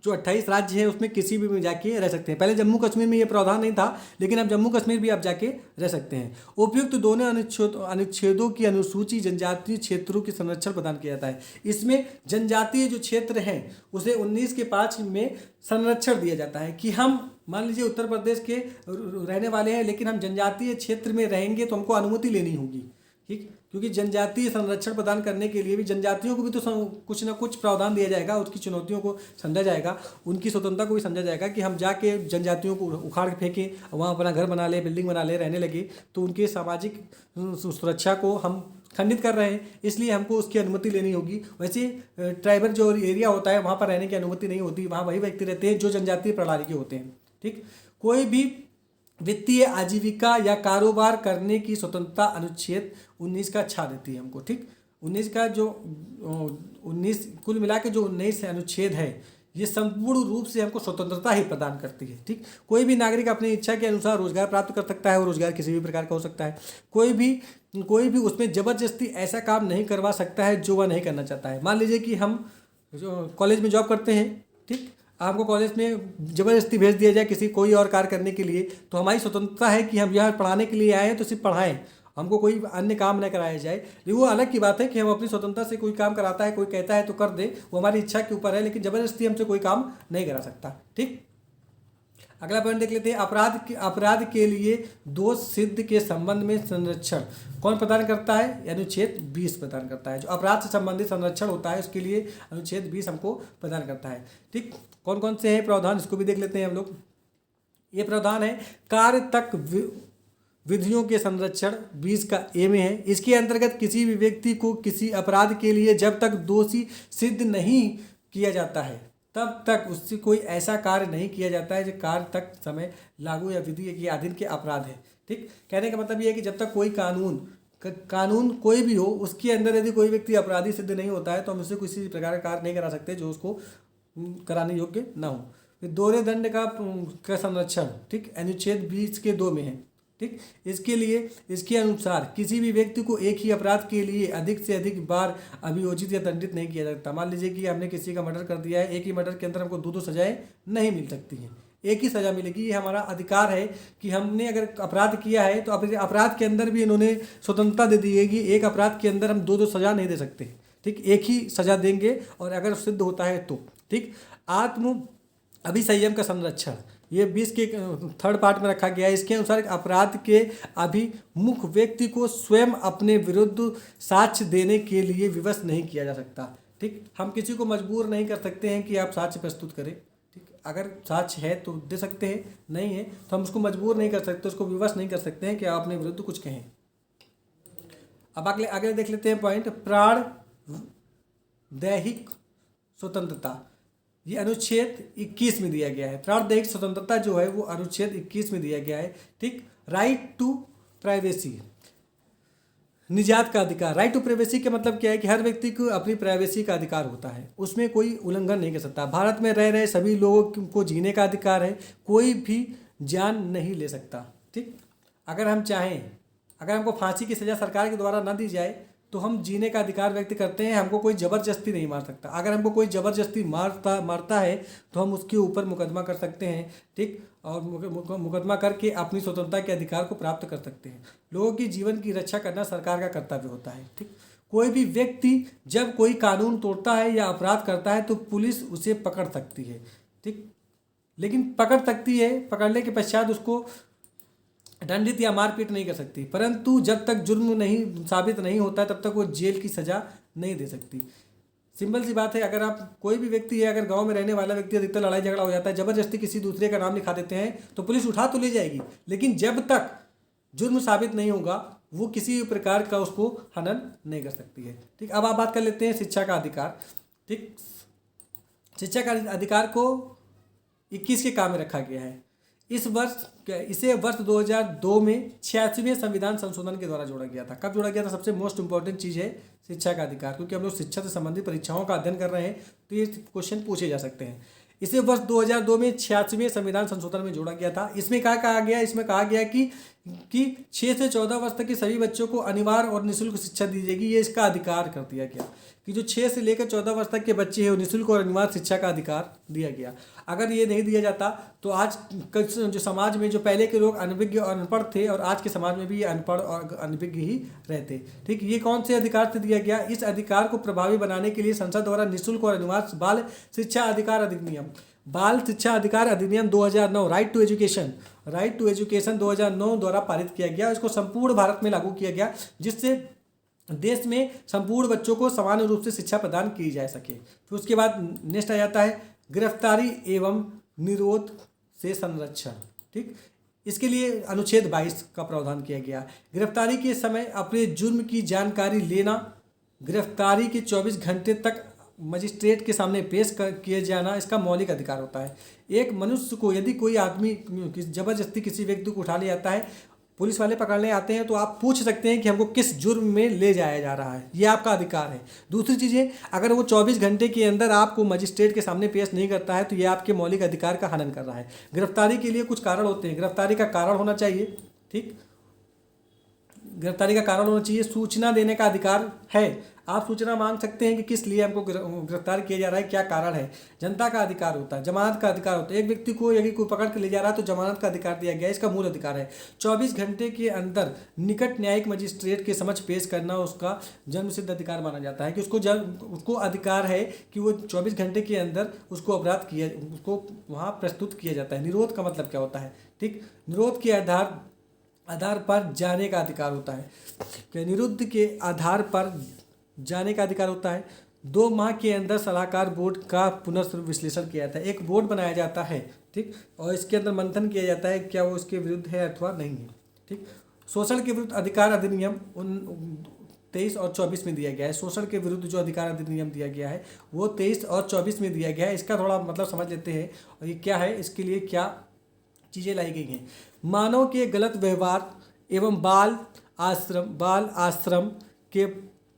S1: जो 28 राज्य हैं उसमें किसी भी में जाके रह सकते हैं। पहले जम्मू कश्मीर में ये प्रावधान नहीं था, लेकिन अब जम्मू कश्मीर भी आप जाके रह सकते हैं। उपयुक्त दोनों अनुच्छेदों की अनुसूची जनजातीय क्षेत्रों की संरक्षण प्रदान किया जाता है। इसमें जनजातीय जो क्षेत्र हैं उसे 19 के 5 में संरक्षण दिया जाता है कि हम मान लीजिए उत्तर प्रदेश के रहने वाले हैं, लेकिन हम जनजातीय क्षेत्र में रहेंगे तो हमको अनुमति लेनी होगी। ठीक, क्योंकि जनजातीय संरक्षण प्रदान करने के लिए भी जनजातियों को भी तो कुछ ना कुछ प्रावधान दिया जाएगा, उसकी चुनौतियों को समझा जाएगा, उनकी स्वतंत्रता को भी समझा जाएगा कि हम जाके जनजातियों को उखाड़ के फेंकें, वहाँ अपना घर बना ले, बिल्डिंग बना ले, रहने लगे, तो उनके सामाजिक सुरक्षा को हम खंडित कर रहे हैं, इसलिए हमको उसकी अनुमति लेनी होगी। वैसे ट्राइबल जो एरिया होता है वहाँ पर रहने की अनुमति नहीं होती, वहाँ वही व्यक्ति रहते हैं जो जनजातीय प्रणाली के होते हैं। ठीक, कोई भी वित्तीय आजीविका या कारोबार करने की स्वतंत्रता अनुच्छेद 19 का छा देती है हमको। ठीक, 19 का जो 19 कुल मिला के जो 19 अनुच्छेद है, ये संपूर्ण रूप से हमको स्वतंत्रता ही प्रदान करती है। ठीक, कोई भी नागरिक अपनी इच्छा के अनुसार रोजगार प्राप्त कर सकता है, और रोजगार किसी भी प्रकार का हो सकता है। कोई भी उसमें जबरदस्ती ऐसा काम नहीं करवा सकता है जो वह नहीं करना चाहता है। मान लीजिए कि हम जो कॉलेज में जॉब करते हैं, ठीक, आपको कॉलेज में ज़बरदस्ती भेज दिया जाए किसी कोई और कार्य करने के लिए, तो हमारी स्वतंत्रता है कि हम यहाँ पढ़ाने के लिए आए हैं तो सिर्फ पढ़ाएं, हमको कोई अन्य काम न कराया जाए। लेकिन वो अलग की बात है कि हम अपनी स्वतंत्रता से कोई काम कराता है, कोई कहता है तो कर दे, वो हमारी इच्छा के ऊपर है, लेकिन ज़बरदस्ती हमसे कोई काम नहीं करा सकता। ठीक, अगला पॉइंट देख लेते हैं। अपराध के लिए दोष सिद्ध के संबंध में संरक्षण कौन प्रदान करता है? अनुच्छेद 20 प्रदान करता है। जो अपराध से संबंधित संरक्षण होता है उसके लिए अनुच्छेद 20 हमको प्रदान करता है। ठीक, कौन कौन से हैं प्रावधान, इसको भी देख लेते हैं हम लोग। ये प्रावधान है कार्य तक विधियों के संरक्षण 20 का ए में है। इसके अंतर्गत किसी भी व्यक्ति को किसी अपराध के लिए जब तक दोषी सिद्ध नहीं किया जाता है तब तक उससे कोई ऐसा कार्य नहीं किया जाता है जो कार्य तक समय लागू या विधि के अधीन के अपराध है। ठीक, कहने का मतलब ये है कि जब तक कोई कानून कोई भी हो, उसके अंदर यदि कोई व्यक्ति अपराधी सिद्ध नहीं होता है तो हम उससे किसी प्रकार का कार्य नहीं करा सकते जो उसको कराने योग्य ना हो। फिर दोहरे दंड का संरक्षण, ठीक, अनुच्छेद 20 के 2 में है। ठीक, इसके लिए इसके अनुसार किसी भी व्यक्ति को एक ही अपराध के लिए अधिक से अधिक बार अभियोजित या दंडित नहीं किया जाता। मान लीजिए कि हमने किसी का मर्डर कर दिया है, एक ही मर्डर के अंदर हमको दो सजाएं नहीं मिल सकती हैं, एक ही सज़ा मिलेगी। ये हमारा अधिकार है कि हमने अगर अपराध किया है तो अपराध के अंदर भी इन्होंने स्वतंत्रता दे दी है कि एक अपराध के अंदर हम दो सज़ा नहीं दे सकते। ठीक, एक ही सज़ा देंगे और अगर सिद्ध होता है तो। ठीक, आत्म अभिसंयम का संरक्षण ये 20 के 3rd पार्ट में रखा गया है। इसके अनुसार अपराध के अभिमुख व्यक्ति को स्वयं अपने विरुद्ध साक्ष्य देने के लिए विवश नहीं किया जा सकता। ठीक, हम किसी को मजबूर नहीं कर सकते हैं कि आप साक्ष्य प्रस्तुत करें। ठीक, अगर साक्ष्य है तो दे सकते हैं, नहीं है तो हम उसको मजबूर नहीं कर सकते, उसको विवश नहीं कर सकते हैं कि आप अपने विरुद्ध कुछ कहें। अब आगे देख लेते हैं पॉइंट, प्राण दैहिक स्वतंत्रता। ये अनुच्छेद 21 में दिया गया है। प्राणदैहिक स्वतंत्रता जो है वो अनुच्छेद 21 में दिया गया है। ठीक, राइट टू प्राइवेसी, निजात का अधिकार। राइट टू प्राइवेसी का मतलब क्या है कि हर व्यक्ति को अपनी प्राइवेसी का अधिकार होता है, उसमें कोई उल्लंघन नहीं कर सकता। भारत में रह रहे सभी लोगों को जीने का अधिकार है, कोई भी जान नहीं ले सकता। ठीक, अगर हम चाहें, अगर हमको फांसी की सज़ा सरकार के द्वारा न दी जाए तो हम जीने का अधिकार व्यक्त करते हैं, हमको कोई ज़बरदस्ती नहीं मार सकता। अगर हमको कोई ज़बरदस्ती मारता है तो हम उसके ऊपर मुकदमा कर सकते हैं। ठीक, और मुकदमा करके अपनी स्वतंत्रता के अधिकार को प्राप्त कर सकते हैं। लोगों की जीवन की रक्षा करना सरकार का कर्तव्य होता है। ठीक, कोई भी व्यक्ति जब कोई कानून तोड़ता है या अपराध करता है तो पुलिस उसे पकड़ सकती है। ठीक, लेकिन पकड़ सकती है, पकड़ने के पश्चात उसको दंडित या मारपीट नहीं कर सकती, परंतु जब तक जुर्म नहीं साबित नहीं होता तब तक वो जेल की सज़ा नहीं दे सकती। सिंपल सी बात है, अगर आप कोई भी व्यक्ति है, अगर गांव में रहने वाला व्यक्ति अधिकतर लड़ाई झगड़ा हो जाता है, ज़बरदस्ती किसी दूसरे का नाम लिखा देते हैं तो पुलिस उठा तो ले जाएगी, लेकिन जब तक जुर्म साबित नहीं होगा वो किसी भी प्रकार का उसको हनन नहीं कर सकती है। ठीक, अब आप बात कर लेते हैं शिक्षा का अधिकार। ठीक, शिक्षा का अधिकार को 21 के काम में रखा गया है। इसे वर्ष 2002 में 86वें संविधान संशोधन के द्वारा जोड़ा गया था। कब जोड़ा गया था? सबसे मोस्ट इंपॉर्टेंट चीज़ है शिक्षा का अधिकार, क्योंकि हम लोग शिक्षा से संबंधित परीक्षाओं का अध्ययन कर रहे हैं तो ये क्वेश्चन पूछे जा सकते हैं। इसे वर्ष 2002 में 86वें संविधान संशोधन में जोड़ा गया था। इसमें क्या कहा गया? इसमें कहा गया कि 6 से 14 वर्ष तक के सभी बच्चों को अनिवार्य और निःशुल्क शिक्षा दी जाएगी। ये इसका अधिकार कर दिया गया कि जो 6 से लेकर 14 वर्ष तक के बच्चे हैं वो निःशुल्क और अनिवार्य शिक्षा का अधिकार दिया गया। अगर ये नहीं दिया जाता तो आज जो समाज में जो पहले के लोग अनभिज्ञ और अनपढ़ थे और आज के समाज में भी ये अनपढ़ और अनभिज्ञ ही रहते। ठीक, ये कौन से अधिकार से दिया गया? इस अधिकार को प्रभावी बनाने के लिए संसद द्वारा निःशुल्क और अनिवार्य बाल शिक्षा अधिकार अधिनियम 2009 राइट टू एजुकेशन 2009 द्वारा पारित किया गया। इसको संपूर्ण भारत में लागू किया गया, जिससे देश में संपूर्ण बच्चों को समान रूप से शिक्षा प्रदान की जा सके। फिर उसके बाद नेक्स्ट आ जाता है गिरफ्तारी एवं निरोध से संरक्षण। ठीक, इसके लिए अनुच्छेद 22 का प्रावधान किया गया। गिरफ्तारी के समय अपने जुर्म की जानकारी लेना, गिरफ्तारी के 24 घंटे तक मजिस्ट्रेट के सामने पेश किए जाना इसका मौलिक अधिकार होता है। एक मनुष्य को यदि कोई आदमी जबरदस्ती किसी व्यक्ति को उठा ले जाता है, पुलिस वाले पकड़ने आते हैं तो आप पूछ सकते हैं कि हमको किस जुर्म में ले जाया जा रहा है, ये आपका अधिकार है। दूसरी चीज़ है, अगर वो 24 घंटे के अंदर आपको मजिस्ट्रेट के सामने पेश नहीं करता है तो ये आपके मौलिक अधिकार का हनन कर रहा है। गिरफ्तारी के लिए कुछ कारण होते हैं, गिरफ्तारी का कारण होना चाहिए। ठीक, गिरफ्तारी का कारण होना चाहिए। सूचना देने का अधिकार है, आप सूचना मांग सकते हैं कि किस लिए हमको गिरफ्तार किया जा रहा है, क्या कारण है। जनता का अधिकार होता है, जमानत का अधिकार होता है। एक व्यक्ति को यदि कोई पकड़ के ले जा रहा है तो जमानत का अधिकार दिया गया है, इसका मूल अधिकार है। 24 घंटे के अंदर निकट न्यायिक मजिस्ट्रेट के समक्ष पेश करना उसका जन्मसिद्ध अधिकार माना जाता है कि उसको अधिकार है कि वो 24 घंटे के अंदर उसको उसको वहाँ प्रस्तुत किया जाता है। निरोध का मतलब क्या होता है? ठीक, निरोध के आधार पर जाने का अधिकार होता है। कि निरुद्ध के आधार पर जाने का अधिकार होता है। 2 माह के अंदर सलाहकार बोर्ड का पुनर्विश्लेषण किया जाता है। एक बोर्ड बनाया जाता है, ठीक, और इसके अंदर मंथन किया जाता है क्या वो उसके विरुद्ध है अथवा नहीं है। ठीक, शोषण के विरुद्ध अधिकार अधिनियम 23 और 24 में दिया गया है। शोषण के विरुद्ध जो अधिकार अधिनियम दिया गया है वो 23 और 24 में दिया गया है। इसका थोड़ा मतलब समझ लेते हैं और ये क्या है, इसके लिए क्या चीज़ें लाई गई हैं। मानव के गलत व्यवहार एवं बाल आश्रम के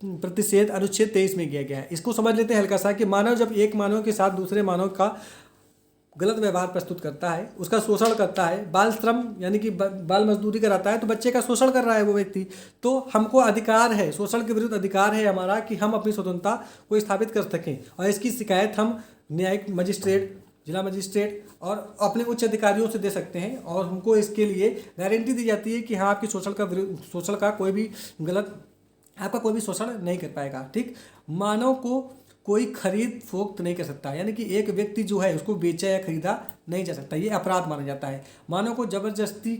S1: प्रतिषेध अनुच्छेद 23 में किया गया है। इसको समझ लेते हैं हल्का सा कि मानव जब एक मानव के साथ दूसरे मानव का गलत व्यवहार प्रस्तुत करता है, उसका शोषण करता है, बाल श्रम यानी कि बाल मजदूरी कराता है, तो बच्चे का शोषण कर रहा है वो व्यक्ति, तो हमको अधिकार है, शोषण के विरुद्ध अधिकार है हमारा कि हम अपनी स्वतंत्रता को स्थापित कर सकें और इसकी शिकायत हम न्यायिक मजिस्ट्रेट, जिला मजिस्ट्रेट और अपने उच्च अधिकारियों से दे सकते हैं और हमको इसके लिए गारंटी दी जाती है कि हाँ आपकी शोषण का कोई भी गलत आपका कोई भी शोषण नहीं कर पाएगा। ठीक, मानव को कोई खरीद फोक्त नहीं कर सकता, यानी कि एक व्यक्ति जो है उसको बेचा या खरीदा नहीं जा सकता, ये अपराध माना जाता है। मानव को जबरदस्ती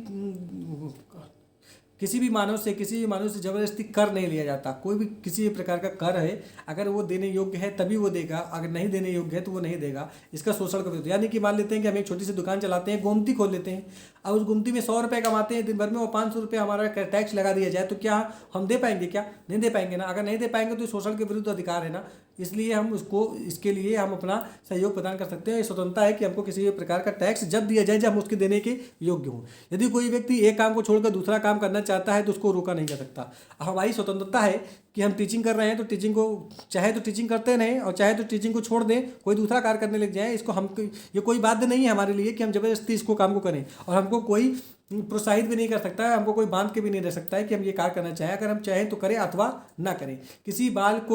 S1: किसी भी मानव से ज़बरदस्ती कर नहीं लिया जाता। कोई भी किसी भी प्रकार का कर है, अगर वो देने योग्य है तभी वो देगा, अगर नहीं देने योग्य है तो वो नहीं देगा। इसका शोषण का विरोध, यानी कि मान लेते हैं कि हम एक छोटी सी दुकान चलाते हैं, गोमती खोल लेते हैं, अब उस गुमती में 100 रुपये कमाते हैं दिन भर में, वो 500 रुपये हमारा टैक्स लगा दिया जाए तो क्या हम दे पाएंगे? क्या नहीं दे पाएंगे ना। अगर नहीं दे पाएंगे तो शोषण के विरुद्ध अधिकार है ना, इसलिए हम इसके लिए हम अपना सहयोग प्रदान कर सकते हैं। ये स्वतंत्रता है कि हमको किसी भी प्रकार का टैक्स जब दिया जाए जब हम उसके देने के योग्य हों। यदि कोई व्यक्ति एक काम को छोड़कर दूसरा काम करना चाहता है तो उसको रोका नहीं जा सकता। हमारी स्वतंत्रता है कि हम टीचिंग कर रहे हैं तो टीचिंग को चाहे तो टीचिंग करते रहें और चाहे तो टीचिंग को छोड़ दें, कोई दूसरा कार्य करने लग जाए। इसको हम ये कोई बाध्य नहीं है हमारे लिए कि हम जबरदस्ती इसको काम को करें, और हमको कोई प्रोत्साहित भी नहीं कर सकता है, हमको कोई बांध के भी नहीं रह सकता है कि हम ये कार्य करना चाहें। अगर हम चाहें तो करें अथवा ना करें। किसी बालक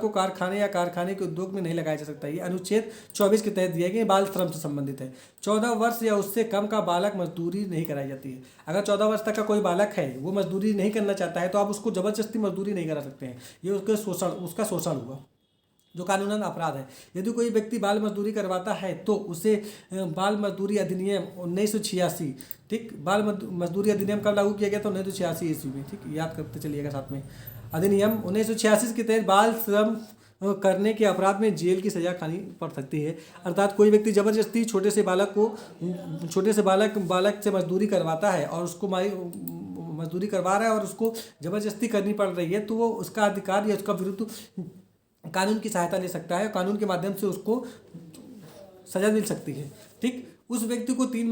S1: को कारखाने या कारखाने के उद्योग में नहीं लगाया जा सकता। ये अनुच्छेद 24 के तहत दिया गया, बाल श्रम से संबंधित है। 14 वर्ष या उससे कम का बालक मजदूरी नहीं कराई जाती है। अगर 14 वर्ष तक का कोई बालक है वो मजदूरी नहीं करना चाहता है तो आप उसको जबरदस्ती मजदूरी नहीं करा सकते हैं, ये उसका शोषण हुआ, जो कानूनन अपराध है। यदि कोई व्यक्ति बाल मजदूरी करवाता है तो उसे बाल मजदूरी अधिनियम 1986, ठीक, बाल मजदूरी अधिनियम कब लागू किया गया था? 1986 ईस्वी में। ठीक, याद करते चलिएगा साथ में। अधिनियम 1986 के तहत बाल श्रम करने के अपराध में जेल की सजा खानी पड़ सकती है। अर्थात कोई व्यक्ति जबरदस्ती छोटे से बालक से मजदूरी करवाता है और उसको मजदूरी करवा रहा है और उसको ज़बरदस्ती करनी पड़ रही है, तो वो उसका अधिकार या उसका विरुद्ध कानून की सहायता ले सकता है। कानून के माध्यम से उसको सजा मिल सकती है। ठीक, उस व्यक्ति को 3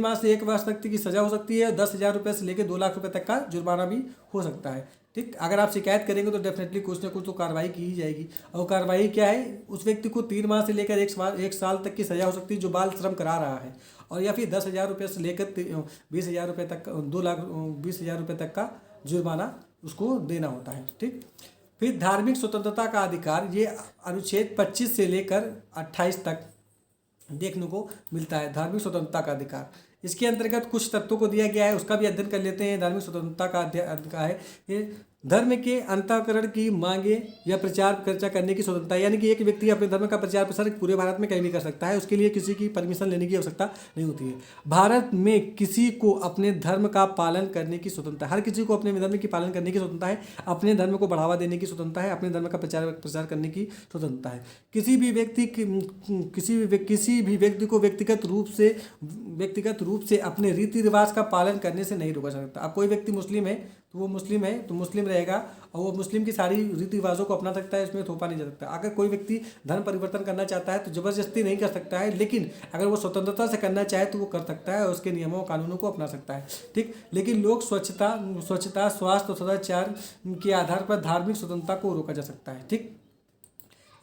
S1: माह से 1 वर्ष तक की सजा हो सकती है और 10,000 रुपये से लेकर 2 लाख रुपए तक का जुर्माना भी हो सकता है। ठीक, अगर आप शिकायत करेंगे तो डेफिनेटली कुछ ना कुछ तो कार्रवाई की ही जाएगी। और कार्रवाई क्या है, उस व्यक्ति को 3 माह से लेकर 1 साल तक की सजा हो सकती है जो बाल श्रम करा रहा है, और या फिर 10,000 रुपये से लेकर 20,000 रुपये तक 2,20,000 रुपये तक का जुर्माना उसको देना होता है। ठीक, फिर धार्मिक स्वतंत्रता का अधिकार, ये अनुच्छेद 25 से लेकर 28 तक देखने को मिलता है। धार्मिक स्वतंत्रता का अधिकार, इसके अंतर्गत कुछ तत्वों को दिया गया है, उसका भी अध्ययन कर लेते हैं। धार्मिक स्वतंत्रता का अधिकार है ये धर्म के अंतःकरण की मांगे या प्रचार चर्चा करने की स्वतंत्रता, यानी कि एक व्यक्ति अपने धर्म का प्रचार प्रसार पूरे भारत में कहीं भी कर सकता है, उसके लिए किसी की परमिशन लेने की आवश्यकता नहीं होती है। भारत में किसी को अपने धर्म का पालन करने की स्वतंत्रता, हर किसी को अपने धर्म की पालन करने की स्वतंत्रता है, अपने धर्म को बढ़ावा देने की स्वतंत्रता है, अपने धर्म का प्रचार करने की स्वतंत्रता है। किसी भी व्यक्ति को व्यक्तिगत रूप से अपने रीति रिवाज का पालन करने से नहीं रोका जा सकता। अब कोई व्यक्ति मुस्लिम है तो वो मुस्लिम रहेगा और वो मुस्लिम की सारी रीति रिवाजों को अपना सकता है, इसमें थोपा नहीं जा सकता। अगर कोई व्यक्ति धर्म परिवर्तन करना चाहता है तो जबरदस्ती नहीं कर सकता है, लेकिन अगर वो स्वतंत्रता से करना चाहे तो वो कर सकता है और उसके नियमों कानूनों को अपना सकता है। ठीक, लेकिन लोग स्वच्छता, स्वास्थ्य और सदाचार के आधार पर धार्मिक स्वतंत्रता को रोका जा सकता है। ठीक,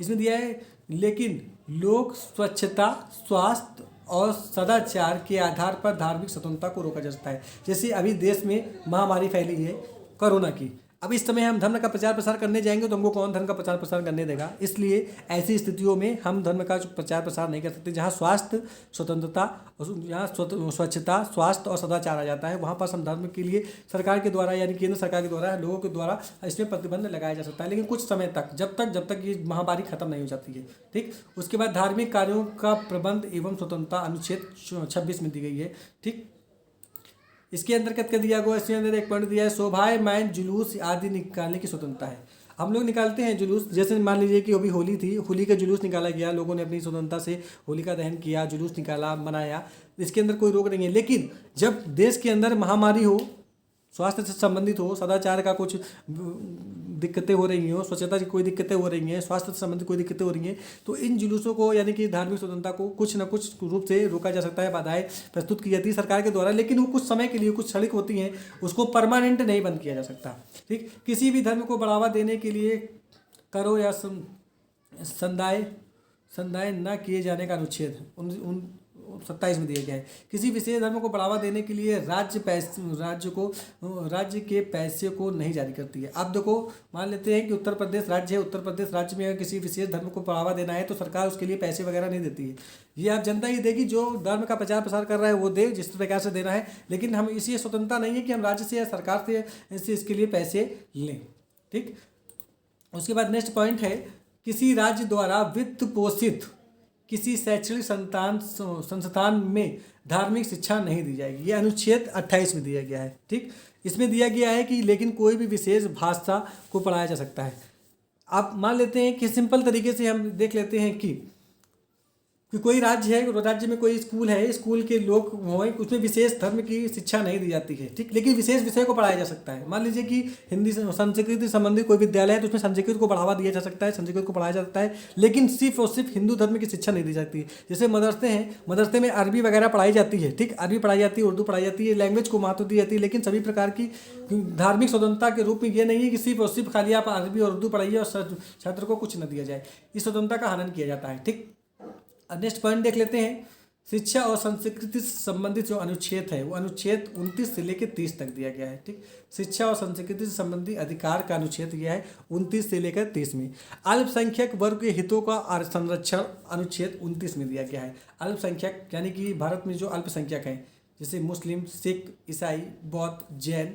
S1: इसमें दिया है, लेकिन लोग स्वच्छता, स्वास्थ्य और सदाचार के आधार पर धार्मिक स्वतंत्रता को रोका जा सकता है। जैसे अभी देश में महामारी फैली है कोरोना की, अब इस समय हम धर्म का प्रचार प्रसार करने जाएंगे तो हमको कौन धर्म का प्रचार प्रसार करने देगा। इसलिए ऐसी स्थितियों में हम धर्म का प्रचार प्रसार नहीं कर सकते। जहाँ स्वास्थ्य, स्वतंत्रता, यहाँ स्वच्छता, स्वास्थ्य और सदाचार आ जाता है, वहाँ पर हम धर्म के लिए सरकार के द्वारा, यानी केंद्र सरकार के द्वारा, लोगों के द्वारा इसमें प्रतिबंध लगाया जा सकता है, लेकिन कुछ समय तक, जब तक ये महामारी खत्म नहीं हो जाती है। ठीक, उसके बाद धार्मिक कार्यों का प्रबंध एवं स्वतंत्रता अनुच्छेद 26 में दी गई है। ठीक, इसके अंतर्गत क्या दिया गया, इसके अंदर एक पॉइंट दिया है, शोभाएं, मायन, जुलूस आदि निकालने की स्वतंत्रता है। हम लोग निकालते हैं जुलूस, जैसे मान लीजिए कि अभी होली थी, होली का जुलूस निकाला गया, लोगों ने अपनी स्वतंत्रता से होली का दहन किया, जुलूस निकाला, मनाया, इसके अंदर कोई रोक नहीं है। लेकिन जब देश के अंदर महामारी हो, स्वास्थ्य से संबंधित हो, सदाचार का कुछ दिक्कतें हो रही हो, स्वच्छता की कोई दिक्कतें हो रही हैं, स्वास्थ्य से संबंधित कोई दिक्कतें हो रही हैं, तो इन जुलूसों को, यानी कि धार्मिक स्वतंत्रता को कुछ न कुछ रूप से रोका जा सकता है। बाधाएं प्रस्तुत की जाती है सरकार के द्वारा, लेकिन वो कुछ समय के लिए, कुछ क्षणिक होती हैं, उसको परमानेंट नहीं बंद किया जा सकता। ठीक, किसी भी धर्म को बढ़ावा देने के लिए करो या संदाय न किए जाने का अनुच्छेद 27 में दिया गया है। किसी विशेष धर्म को बढ़ावा देने के लिए राज्य के पैसे को नहीं जारी करती है। अब देखो, मान लेते हैं कि उत्तर प्रदेश राज्य है, उत्तर प्रदेश राज्य में अगर किसी विशेष धर्म को बढ़ावा देना है तो सरकार उसके लिए पैसे वगैरह नहीं देती है। ये आप जनता ही देगी, जो धर्म का प्रचार प्रसार कर रहा है वो दे, जिस प्रकार से देना है, लेकिन हम इसी स्वतंत्रता नहीं है कि हम राज्य से या सरकार से इसके लिए पैसे लें। ठीक, उसके बाद नेक्स्ट पॉइंट है, किसी राज्य द्वारा वित्त पोषित किसी शैक्षणिक संस्थान में धार्मिक शिक्षा नहीं दी जाएगी। ये अनुच्छेद 28 में दिया गया है। ठीक, इसमें दिया गया है कि लेकिन कोई भी विशेष भाषा को पढ़ाया जा सकता है। आप मान लेते हैं कि सिंपल तरीके से हम देख लेते हैं कि कोई राज्य है, राज्य में कोई स्कूल है, स्कूल के लोग हों, उसमें विशेष धर्म की शिक्षा नहीं दी जाती है। ठीक, लेकिन विशेष विषय को पढ़ाया जा सकता है। मान लीजिए कि हिंदी संस्कृत संबंधित कोई विद्यालय है तो उसमें संस्कृत को बढ़ावा दिया जा सकता है, संस्कृत को पढ़ाया जा सकता है, लेकिन सिर्फ और सिर्फ हिंदू धर्म की शिक्षा नहीं दी जाती है। जैसे मदरसे हैं, मदरसे में अरबी वगैरह पढ़ाई जाती है। ठीक, अरबी पढ़ाई जाती है, उर्दू पढ़ाई जाती है, लैंग्वेज को महत्व दी जाती है, लेकिन सभी प्रकार की धार्मिक स्वतंत्रता के रूप में ये नहीं है कि सिर्फ और सिर्फ खाली आप अरबी और उर्दू पढ़ाइए और छात्र को कुछ न दिया जाए। इस स्वतंत्रता का हनन किया जाता है। ठीक, नेक्स्ट पॉइंट देख लेते हैं, शिक्षा और संस्कृति से संबंधित जो अनुच्छेद है वो अनुच्छेद 29 से लेकर 30 तक दिया गया है। ठीक, शिक्षा और संस्कृति से संबंधित अधिकार का अनुच्छेद यह है 29 से लेकर 30 में। अल्पसंख्यक वर्ग के हितों का संरक्षण अनुच्छेद 29 में दिया गया है। अल्पसंख्यक यानी कि भारत में जो अल्पसंख्यक हैं, जैसे मुस्लिम, सिख, ईसाई, बौद्ध, जैन,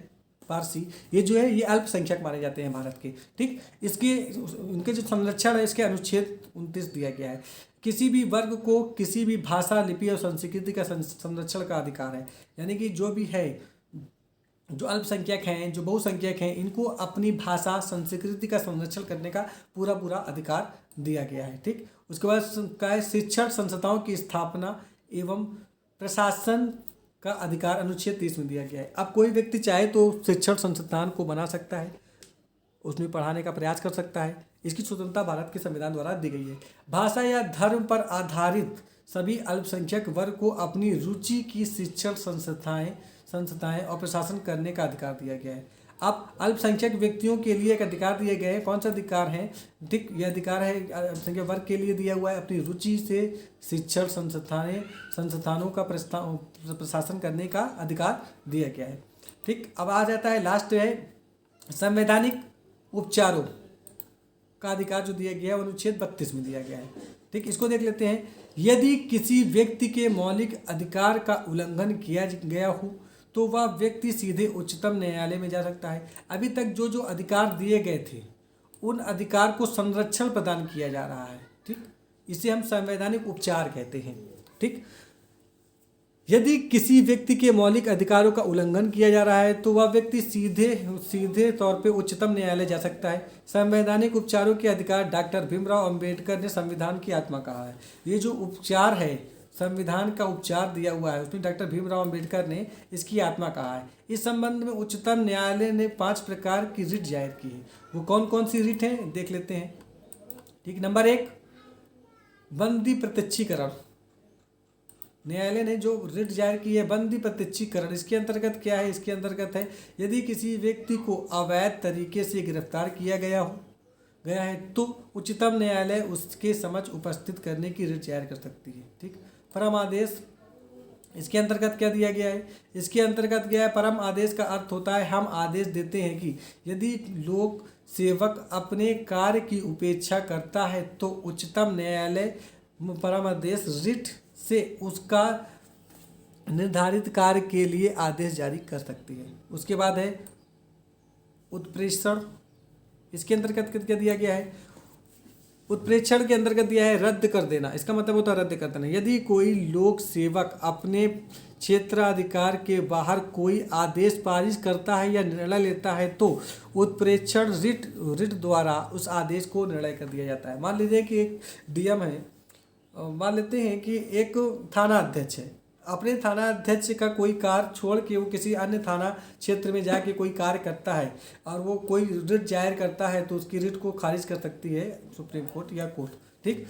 S1: पारसी, ये जो है ये अल्पसंख्यक माने जाते हैं भारत के। ठीक, इसके उनके जो संरक्षण है इसके अनुच्छेद 29 दिया गया है। किसी भी वर्ग को किसी भी भाषा, लिपि और संस्कृति का संरक्षण का अधिकार है, यानी कि जो भी है, जो अल्पसंख्यक हैं, जो बहुसंख्यक हैं, इनको अपनी भाषा, संस्कृति का संरक्षण करने का पूरा अधिकार दिया गया है। ठीक, उसके बाद का शिक्षण संस्थाओं की स्थापना एवं प्रशासन का अधिकार अनुच्छेद 30 में दिया गया है। अब कोई व्यक्ति चाहे तो शिक्षण संस्थान को बना सकता है, उसमें पढ़ाने का प्रयास कर सकता है। इसकी स्वतंत्रता भारत के संविधान द्वारा दी गई है। भाषा या धर्म पर आधारित सभी अल्पसंख्यक वर्ग को अपनी रुचि की शिक्षण संस्थाएं और प्रशासन करने का अधिकार दिया गया है। अब अल्पसंख्यक व्यक्तियों के लिए एक अधिकार दिए गए हैं। कौन सा अधिकार है? ठीक, यह अधिकार है अल्पसंख्यक वर्ग के लिए दिया हुआ है, अपनी रुचि से शिक्षण संस्थानों का प्रशासन करने का अधिकार दिया गया है। ठीक, अब आ जाता है लास्ट है संवैधानिक उपचारों का अधिकार जो दिया गया है अनुच्छेद 32 में दिया गया है। ठीक, इसको देख लेते हैं। यदि किसी व्यक्ति के मौलिक अधिकार का उल्लंघन किया गया हो तो वह व्यक्ति सीधे उच्चतम न्यायालय में जा सकता है। अभी तक जो अधिकार दिए गए थे उन अधिकार को संरक्षण प्रदान किया जा रहा है। ठीक, इसे हम संवैधानिक उपचार कहते हैं। ठीक, यदि किसी व्यक्ति के मौलिक अधिकारों का उल्लंघन किया जा रहा है तो वह व्यक्ति सीधे तौर पे उच्चतम न्यायालय जा सकता है। संवैधानिक उपचारों के अधिकार डॉक्टर भीमराव अंबेडकर ने संविधान की आत्मा कहा है। ये जो उपचार है, संविधान का उपचार दिया हुआ है, उसमें डॉक्टर भीमराव अंबेडकर ने इसकी आत्मा कहा है। इस संबंध में उच्चतम न्यायालय ने 5 प्रकार की रिट जाहिर की है। वो कौन कौन सी रिट हैं देख लेते हैं। ठीक, नंबर 1 बंदी प्रत्यक्षीकरण। न्यायालय ने जो रिट जाहिर की है बंदी प्रत्यक्षीकरण, इसके अंतर्गत क्या है? इसके अंतर्गत है यदि किसी व्यक्ति को अवैध तरीके से गिरफ्तार किया गया है तो उच्चतम न्यायालय उसके समक्ष उपस्थित करने की रिट जाहिर कर सकती है। ठीक, परम आदेश, इसके अंतर्गत क्या दिया गया है? इसके अंतर्गत क्या है? परम आदेश का अर्थ होता है हम आदेश देते हैं कि यदि लोक सेवक अपने कार्य की उपेक्षा करता है तो उच्चतम न्यायालय परम आदेश रिट से उसका निर्धारित कार्य के लिए आदेश जारी कर सकती है। उसके बाद है उत्प्रेषण। इसके अंतर्गत क्या दिया गया है? उत्प्रेक्षण के अंतर्गत दिया है रद्द कर देना। इसका मतलब होता है रद्द कर देना। यदि कोई लोक सेवक अपने क्षेत्राधिकार के बाहर कोई आदेश पारित करता है या निर्णय लेता है तो उत्प्रेक्षण रिट द्वारा उस आदेश को निर्णय कर दिया जाता है। मान लीजिए कि एक डीएम है, मान लेते हैं कि एक थाना अध्यक्ष है, अपने थाना अध्यक्ष का कोई कार्य छोड़ के वो किसी अन्य थाना क्षेत्र में जाके कोई कार्य करता है और वो कोई रिट जाहिर करता है तो उसकी रिट को खारिज कर सकती है सुप्रीम कोर्ट या कोर्ट। ठीक,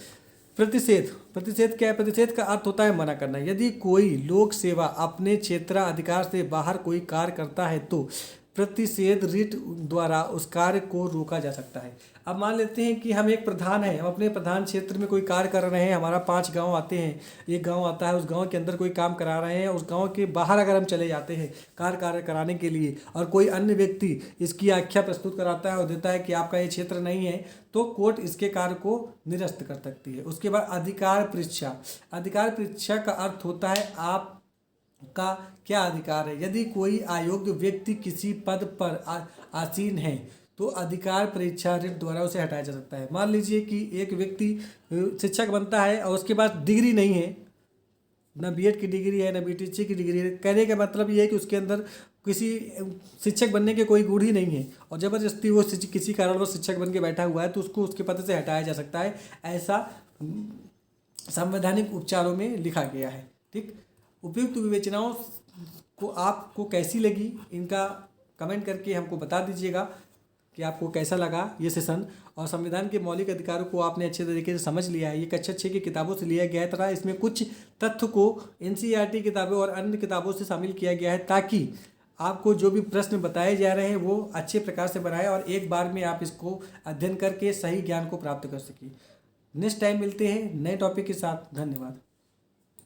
S1: प्रतिषेध क्या है? प्रतिषेध का अर्थ होता है मना करना। यदि कोई लोक सेवा अपने क्षेत्राधिकार से बाहर कोई कार्य करता है तो प्रतिषेध रिट द्वारा उस कार्य को रोका जा सकता है। अब मान लेते हैं कि हम एक प्रधान हैं, हम अपने प्रधान क्षेत्र में कोई कार्य कर रहे हैं, हमारा 5 गांव आते हैं, एक गांव आता है, उस गांव के अंदर कोई काम करा रहे हैं, उस गांव के बाहर अगर हम चले जाते हैं कार्य कराने के लिए और कोई अन्य व्यक्ति इसकी आख्या प्रस्तुत कराता है और देता है कि आपका ये क्षेत्र नहीं है तो कोर्ट इसके कार्य को निरस्त कर सकती है। उसके बाद अधिकार परीक्षा। अधिकार परीक्षा का अर्थ होता है आप का क्या अधिकार है। यदि कोई अयोग्य व्यक्ति किसी पद पर आसीन है तो अधिकार परीक्षा रिट द्वारा उसे हटाया जा सकता है। मान लीजिए कि एक व्यक्ति शिक्षक बनता है और उसके पास डिग्री नहीं है, ना बीएड की डिग्री है ना बीटीसी की डिग्री है। कहने का मतलब ये है कि उसके अंदर किसी शिक्षक बनने के कोई गुण ही नहीं है और ज़बरदस्ती वो किसी कारणवश शिक्षक बन के बैठा हुआ है तो उसको उसके पद से हटाया जा सकता है। ऐसा संवैधानिक उपचारों में लिखा गया है। ठीक, उपयुक्त विवेचनाओं को आपको कैसी लगी इनका कमेंट करके हमको बता दीजिएगा कि आपको कैसा लगा ये सेशन। और संविधान के मौलिक अधिकारों को आपने अच्छे तरीके से समझ लिया है। ये कक्षा 6 की किताबों से लिया गया है तथा इसमें कुछ तथ्य को एनसीईआरटी किताबों और अन्य किताबों से शामिल किया गया है ताकि आपको जो भी प्रश्न बताए जा रहे हैं वो अच्छे प्रकार से बनाए और एक बार में आप इसको अध्ययन करके सही ज्ञान को प्राप्त कर सकें। नेक्स्ट टाइम मिलते हैं नए टॉपिक के साथ। धन्यवाद।